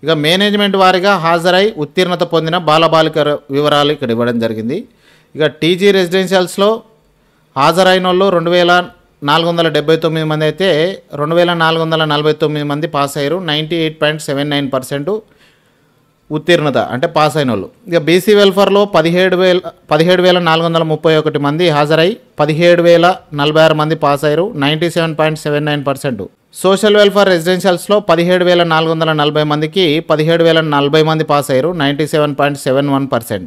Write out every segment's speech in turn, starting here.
ఇక మేనేజ్మెంట్ వారీగా హాజరై ఉత్తీర్ణత పొందిన బాలబాలిక వివరాలు ఇక్కడ ఇవ్వడం జరిగింది. ఇక టీజీ రెసిడెన్షియల్స్లో హాజరైన వాళ్ళు 2479 మంది అయితే 2449 మంది పాస్ అయ్యారు. 98.79% ఉత్తీర్ణత అంటే పాస్ అయిన వాళ్ళు. ఇక బీసీ వెల్ఫేర్లో 17,431 మంది హాజరై 17,046 మంది పాస్ అయ్యారు. 97.79%. సోషల్ వెల్ఫేర్ రెసిడెన్షియల్స్లో 17,440 మందికి 17,040 మంది పాస్ అయ్యారు. 97.71%.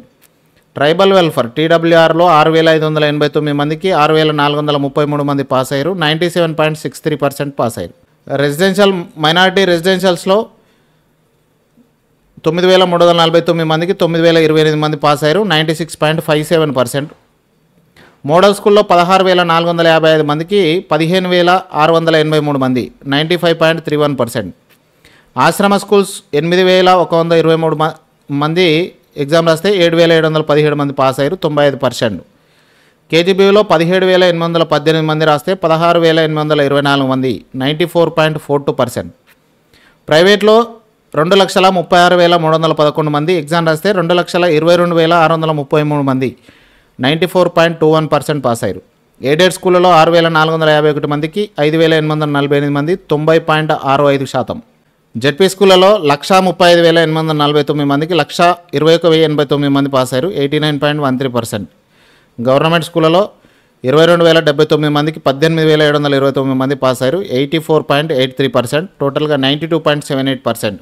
ట్రైబల్ వెల్ఫేర్ టీడబ్ల్యూఆర్లో 6,589 మందికి 6,433 మంది పాస్ అయ్యారు. 97.63% పాస్ అయ్యారు. రెసిడెన్షియల్ మైనారిటీ రెసిడెన్షియల్స్లో 9,349 మందికి 9,028 మంది పాస్ అయ్యారు. 96.57%. మోడల్ స్కూల్లో 16,455 మందికి 15,683 మంది 95.31%. ఆశ్రమ స్కూల్స్ 8,123 మంది ఎగ్జామ్ రాస్తే 7,717 మంది పాస్ అయ్యారు. 95%. కేజీబీలో 17,818 మంది రాస్తే 16,824 మంది 94.42%. ప్రైవేట్లో 2,36,311 మంది ఎగ్జామ్ రాస్తే 2,22,633 మంది 94.21% పాస్ అయ్యారు. ఎయిడెడ్ స్కూళ్ళలో 6,451 మందికి 5,848 మంది 90.65%. జెడ్పీ స్కూళ్ళలో 135,849 మందికి 121,089 మంది పాస్ అయ్యారు. 89.13%. గవర్నమెంట్ స్కూళ్ళలో 22,079 మందికి 18,729 మంది పాస్ అయ్యారు. 84.83%. టోటల్గా 92.78%.